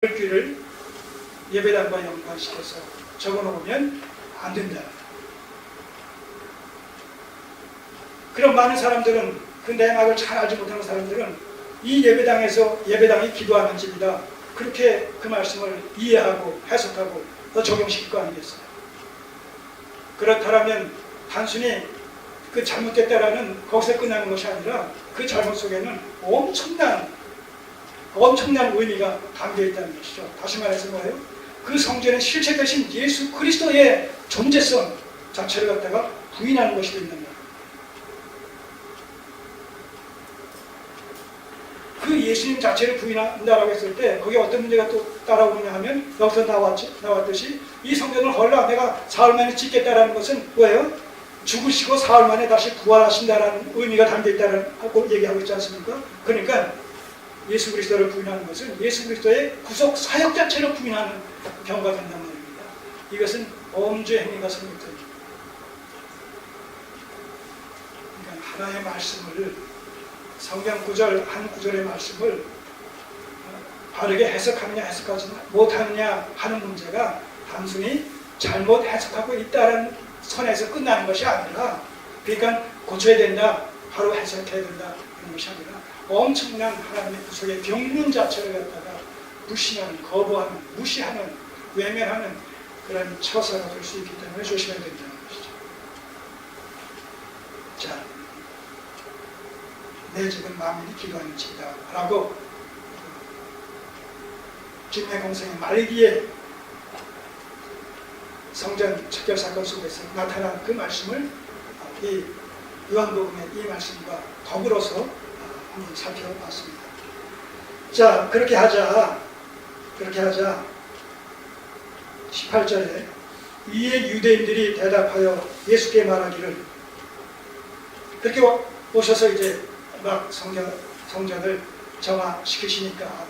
글귀를 예배당과 연관시켜서 적어놓으면 안 된다. 그런 많은 사람들은, 그 내막을 잘 알지 못하는 사람들은 이 예배당에서 예배당이 기도하는 집이다, 그렇게 그 말씀을 이해하고 해석하고 더 적용시킬 거 아니겠어요? 그렇다면 단순히 그 잘못됐다라는 거기서 끝나는 것이 아니라 그 잘못 속에는 엄청난 의미가 담겨 있다는 것이죠. 다시 말해서 뭐예요? 그 성전의 실체 되신 예수 그리스도의 존재성 자체를 갖다가 부인하는 것이 된단 말이에요. 그 예수님 자체를 부인한다라고 했을 때 거기에 어떤 문제가 또 따라오느냐 하면, 여기서 나왔듯이 이 성전을 헐라 내가 사흘 만에 짓겠다라는 것은 뭐예요? 죽으시고 사흘 만에 다시 부활하신다라는 의미가 담겨 있다고 얘기하고 있지 않습니까? 그러니까 예수 그리스도를 부인하는 것은 예수 그리스도의 구속 사역 자체를 부인하는 경우가 된단 말입니다. 이것은 범죄 행위가 성립됩니다. 그러니까 하나의 말씀을, 성경 구절 한 구절의 말씀을 바르게 해석하느냐 해석하지 못하느냐 하는 문제가 단순히 잘못 해석하고 있다는 선에서 끝나는 것이 아니라, 그러니까 고쳐야 된다, 바로 해석해야 된다 그런 것이 아니라 엄청난 하나님의 구속의 경륜 자체를 갖다가 무시하는, 거부하는, 무시하는, 외면하는 그런 처사가 될 수 있기 때문에 조심해야 된다는 것이죠. 자, 내 집은 만민이 기도하는 집이다 라고 진매공생의 말기에 성전 척결 사건 속에서 나타난 그 말씀을 이 요한복음의 이 말씀과 더불어서 한번 살펴봤습니다. 자, 그렇게 하자 18절에 이에 유대인들이 대답하여 예수께 말하기를, 그렇게 오셔서 이제 막 성전을 정화시키시니까,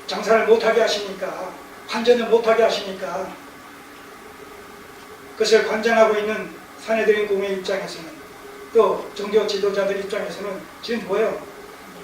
장사를 못하게 하시니까, 환전을 못하게 하시니까, 그것을 관장하고 있는 산헤드린 공회 입장에서는, 또 종교 지도자들 입장에서는 지금 뭐예요?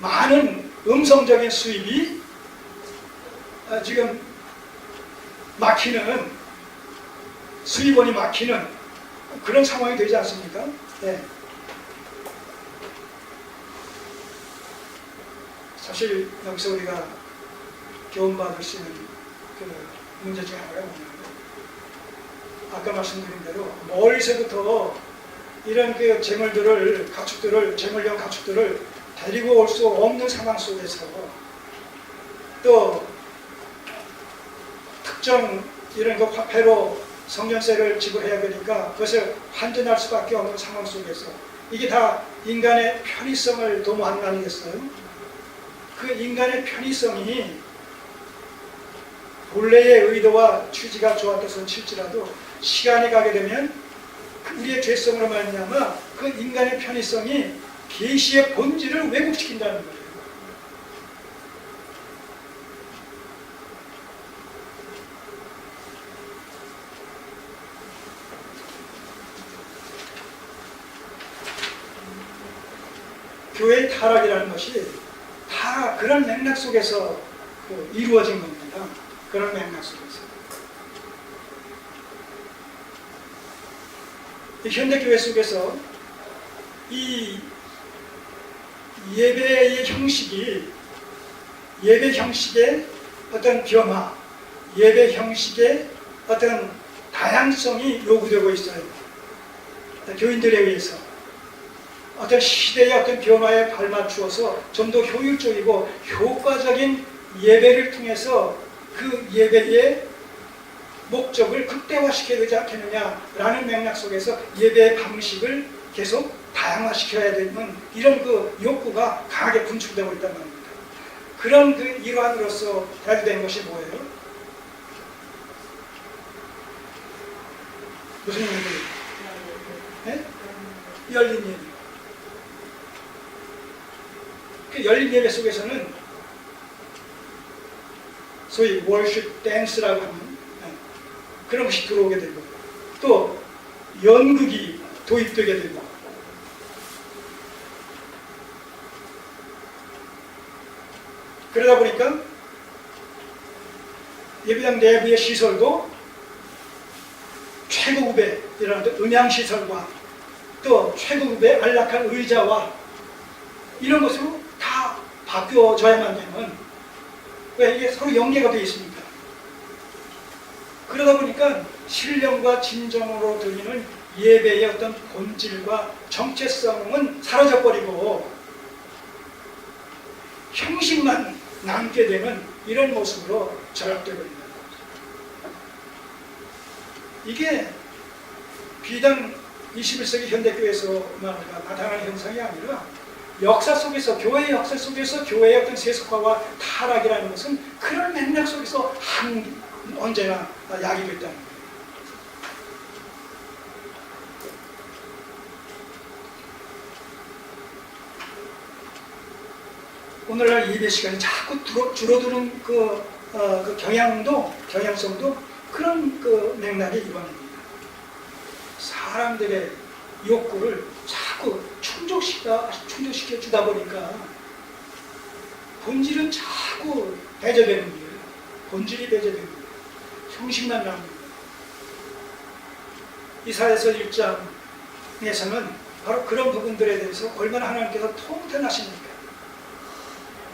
많은 음성적인 수입이 지금 막히는, 수입원이 막히는 그런 상황이 되지 않습니까? 네. 사실 여기서 우리가 교훈받을 수 있는 그 문제 중에 하나가 뭐냐면, 아까 말씀드린 대로 멀리서부터 이런 그 재물용 가축들을 데리고 올 수 없는 상황 속에서, 또 특정 이런 그 화폐로 성전세를 지불해야 되니까 그것을 환전할 수밖에 없는 상황 속에서, 이게 다 인간의 편의성을 도모하는 거 아니겠어요? 그 인간의 편의성이 본래의 의도와 취지가 좋았던 칠지라도 시간이 가게 되면 우리의 죄성으로 말미암아 그 인간의 편의성이 계시의 본질을 왜곡시킨다는 거예요. 교회의 타락이라는 것이 다 그런 맥락 속에서 이루어진 겁니다. 그런 맥락 속에서. 현대교회 속에서 이 예배 형식의 어떤 변화, 예배 형식의 어떤 다양성이 요구되고 있어요. 교인들에 의해서 어떤 시대의 어떤 변화에 발맞추어서 좀 더 효율적이고 효과적인 예배를 통해서 그 예배의 목적을 극대화시켜야 되지 않겠느냐라는 맥락 속에서 예배의 방식을 계속 다양화시켜야 되는 이런 그 욕구가 강하게 분출되고 있단 말입니다. 그런 그 일환으로서 대두된 것이 뭐예요? 무슨 얘기예요? 네? 열린 예배. 그 열린 예배 속에서는 소위 월십 댄스라고 하는 그런 것이 들어오게 되고, 또 연극이 도입되게 되고, 그러다 보니까 예배당 내부의 시설도 최고급의 이런 음향시설과 또 최고급의 안락한 의자와 이런 것으로 다 바뀌어져야만 되는, 왜 이게 서로 연계가 되어 있으니까. 그러다 보니까 신령과 진정으로 드리는 예배의 어떤 본질과 정체성은 사라져버리고 형식만 남게 되는 이런 모습으로 절약되고 있는 거죠. 이게 비단 21세기 현대교회에서만 나타나는 현상이 아니라 역사 속에서, 교회의 역사 속에서 교회의 어떤 세속화와 타락이라는 것은 그런 맥락 속에서 언제나 야기됐다는 거예요. 오늘날 예배 시간이 자꾸 줄어드는 그 경향성도 그런 그 맥락의 일환입니다. 사람들의 욕구를 자꾸 충족시켜 주다 보니까 본질은 자꾸 배제되는 거예요. 본질이 배제되는 거예요. 형식만 남는 거예요. 이사야서 1장에서는 바로 그런 부분들에 대해서 얼마나 하나님께서 통탄하십니까?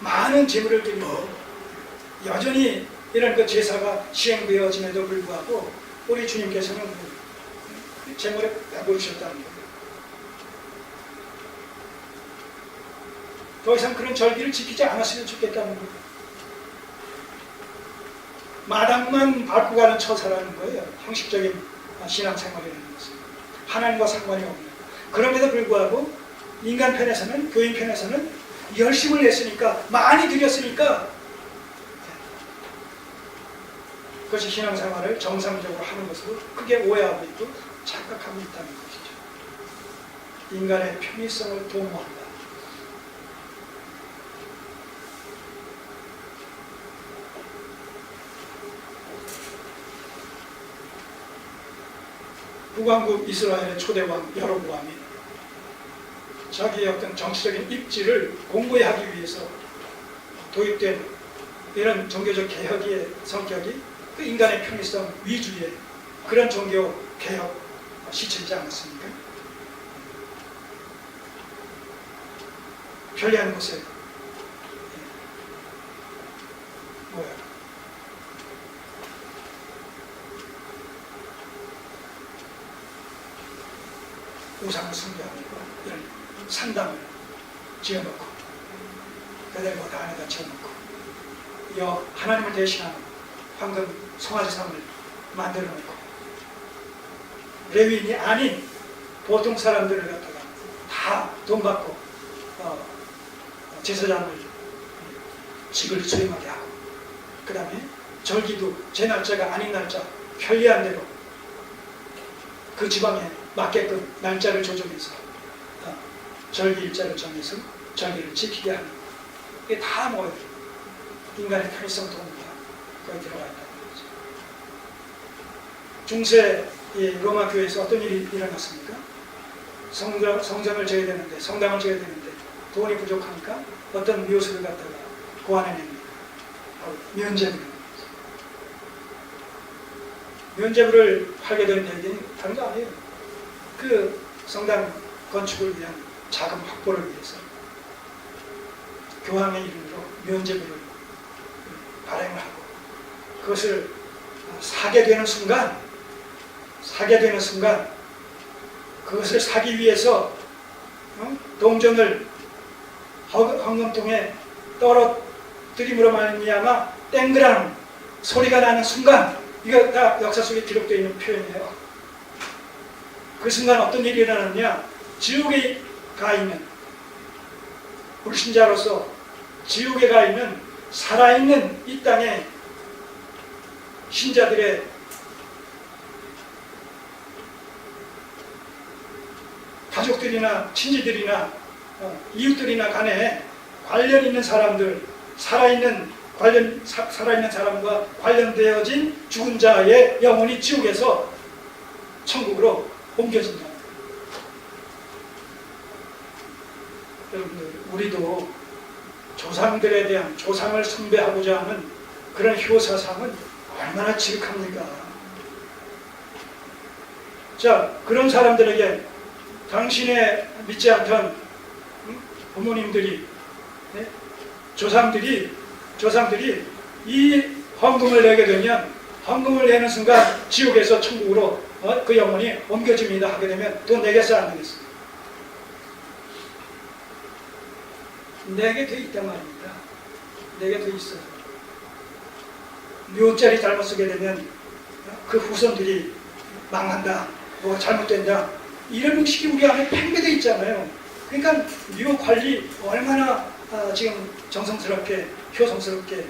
많은 제물을 드리고 여전히 이런 그 제사가 시행되어짐에도 불구하고 우리 주님께서는 제물에 배부르셨다는 거예요. 더 이상 그런 절기를 지키지 않았으면 좋겠다는 거예요. 마당만 밟고 가는 처사라는 거예요. 형식적인 신앙생활이라는 것은 하나님과 상관이 없는. 그럼에도 불구하고 인간 편에서는, 교인 편에서는 열심을 냈으니까, 많이 드렸으니까 그것이 신앙생활을 정상적으로 하는 것으로 크게 오해하고 있고 착각하고 있다는 것이죠. 인간의 편의성을 도모한다. 북왕국 이스라엘의 초대왕 여로보암이 자기의 어떤 정치적인 입지를 공고히 위해서 도입된 이런 종교적 개혁의 성격이 그 인간의 편의성 위주의 그런 종교 개혁 시체이지 않았습니까? 편리한 곳에 우상을 숭배하고 이런 산당을 지어놓고 베델보다 안에다 지어놓고 하나님을 대신하는 황금 송아지상을 만들어놓고 레위인이 아닌 보통 사람들을 갖다가 다 돈 받고 제사장을 직을 수행하게 하고, 그 다음에 절기도 제 날짜가 아닌 날짜 편리한 대로 그 지방에 맞게끔 날짜를 조정해서 절기 일자를 정해서 절기를 지키게 하는, 이게 다 뭐예요? 인간의 편의성 도구가 거기 들어가 있다는 거죠. 중세 로마 교회에서 어떤 일이 일어났습니까? 성전을 지어야 되는데, 성당을 지어야 되는데 돈이 부족하니까 어떤 묘수를 갖다가 고안해냅니다. 면제부를. 면제부를 팔게 된 배경이 다른 거 아니에요. 그 성당 건축을 위한 자금 확보를 위해서 교황의 이름으로 면제부를 발행을 하고, 그것을 사게 되는 순간 그것을 사기 위해서 동전을 헌금통에 떨어뜨림으로 말미암아 땡그라는 소리가 나는 순간, 이거 다 역사 속에 기록되어 있는 표현이에요. 그 순간 어떤 일이 일어났냐? 지옥에 가 있는, 불신자로서 지옥에 가 있는 살아있는 이 땅의 신자들의 가족들이나 친지들이나 이웃들이나 간에 관련 있는 사람들, 살아있는 사람과 관련되어진 죽은 자의 영혼이 지옥에서 천국으로 옮겨진다. 여러분들, 우리도 조상들에 대한, 조상을 숭배하고자 하는 그런 효사상은 얼마나 지극합니까? 자, 그런 사람들에게 당신의 믿지 않던 부모님들이, 네? 조상들이 이 헌금을 내게 되면 헌금을 내는 순간 지옥에서 천국으로 그 영혼이 옮겨집니다 하게 되면 돈 내겠어요, 안 내겠어요? 내게 돼 있단 말입니다. 내게 돼 있어요. 묘자리 잘못 쓰게 되면 그 후손들이 망한다, 뭐가 잘못된다, 이런 의식이 우리 안에 팽배되어 있잖아요. 그러니까 묘 관리 얼마나 지금 정성스럽게 효성스럽게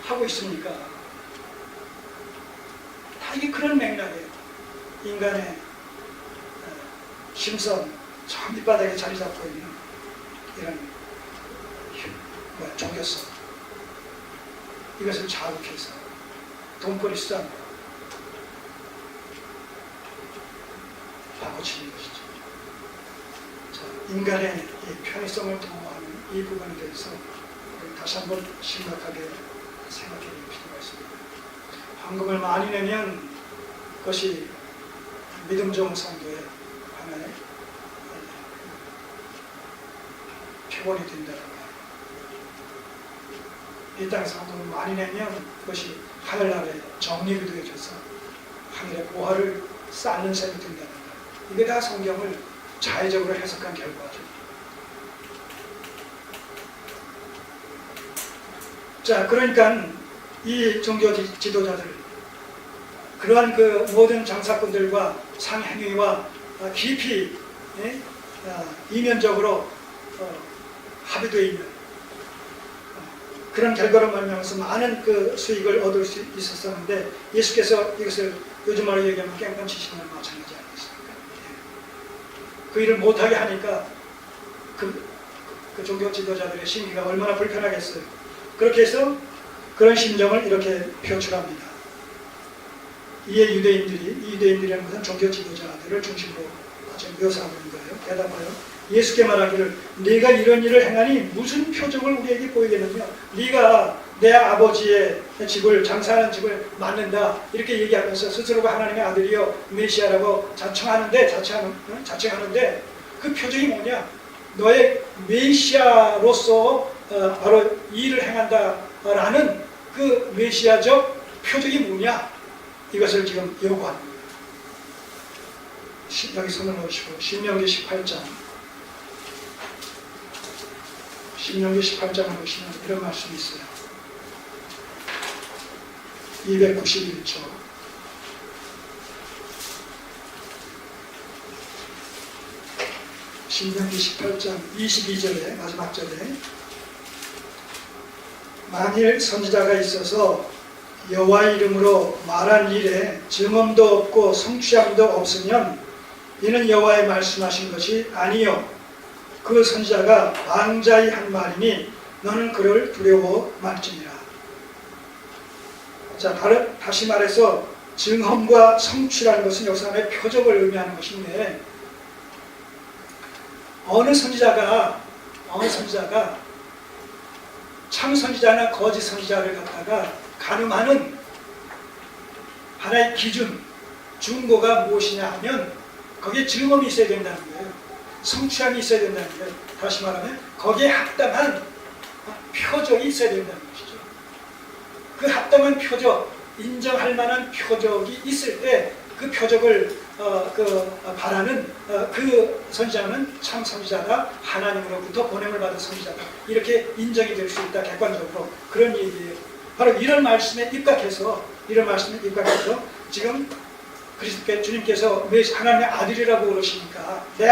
하고 있습니까? 다 이게 그런 맥락이에요. 인간의 심성, 저 밑바닥에 자리 잡고 있는 이런 종교성, 이것을 자극해서 돈벌이 수단 바꿔치는 것이죠. 자, 인간의 이 편의성을 도모하는 이 부분에 대해서 다시 한번 심각하게 생각해 볼 필요가 있습니다. 헌금을 많이 내면 그것이 믿음 좋은 성도의 하나의 표본이 된다는 이 땅에서 헌금을 많이 내면 그것이 하늘나라의 정립이 되어져서 하늘의 보화를 쌓는 셈이 된다는 것. 이게 다 성경을 자의적으로 해석한 결과죠. 자, 그러니까 이 종교 지도자들, 그러한 그 모든 장사꾼들과 상행위와 깊이 이면적으로 합의되어 있는 그런 결과로 말미암아서 많은 그 수익을 얻을 수 있었었는데, 예수께서 이것을 요즘 말로 얘기하면 깽판치시는 건 마찬가지 아니겠습니까? 그 일을 못하게 하니까 그 종교 지도자들의 심기가 얼마나 불편하겠어요. 그렇게 해서 그런 심정을 이렇게 표출합니다. 이에 유대인들이라는 것은 종교 지도자들을 중심으로 지금 묘사하고 있는 거예요. 대답하여 예수께 말하기를, 네가 이런 일을 행하니 무슨 표적을 우리에게 보이겠느냐? 네가 내 아버지의 집을, 장사하는 집을 맡는다, 이렇게 얘기하면서 스스로가 하나님의 아들이요 메시아라고 자청하는데 그 표적이 뭐냐? 너의 메시아로서 바로 이 일을 행한다라는 그 메시아적 표적이 뭐냐? 이것을 지금 요구합니다. 여기 손을 놓으시고 신명기 18장 신명기 18장을 보시면 이런 말씀이 있어요. 291초. 신명기 18장 22절에 마지막 절에, 만일 선지자가 있어서 여호와의 이름으로 말한 일에 증언도 없고 성취함도 없으면 이는 여호와의 말씀하신 것이 아니요 그 선지자가 방자히 한 말이니 너는 그를 두려워 말지니라. 자, 다시 말해서 증언과 성취라는 것은 여기서 하나의 표적을 의미하는 것인데, 어느 선지자가 참 선지자나 거짓 선지자를 갖다가 가늠하는 하나의 기준, 준거가 무엇이냐 하면 거기에 증언이 있어야 된다는 거예요. 성취함이 있어야 된다는 거예요. 다시 말하면 거기에 합당한 표적이 있어야 된다는 것이죠. 그 합당한 표적, 인정할 만한 표적이 있을 때 그 표적을 바라는 그 선지자는 참 선지자다, 하나님으로부터 보냄을 받은 선지자다, 이렇게 인정이 될 수 있다, 객관적으로. 그런 얘기예요. 바로 이런 말씀에 입각해서 지금 그리스도께 주님께서 왜 하나님의 아들이라고 그러시니까 내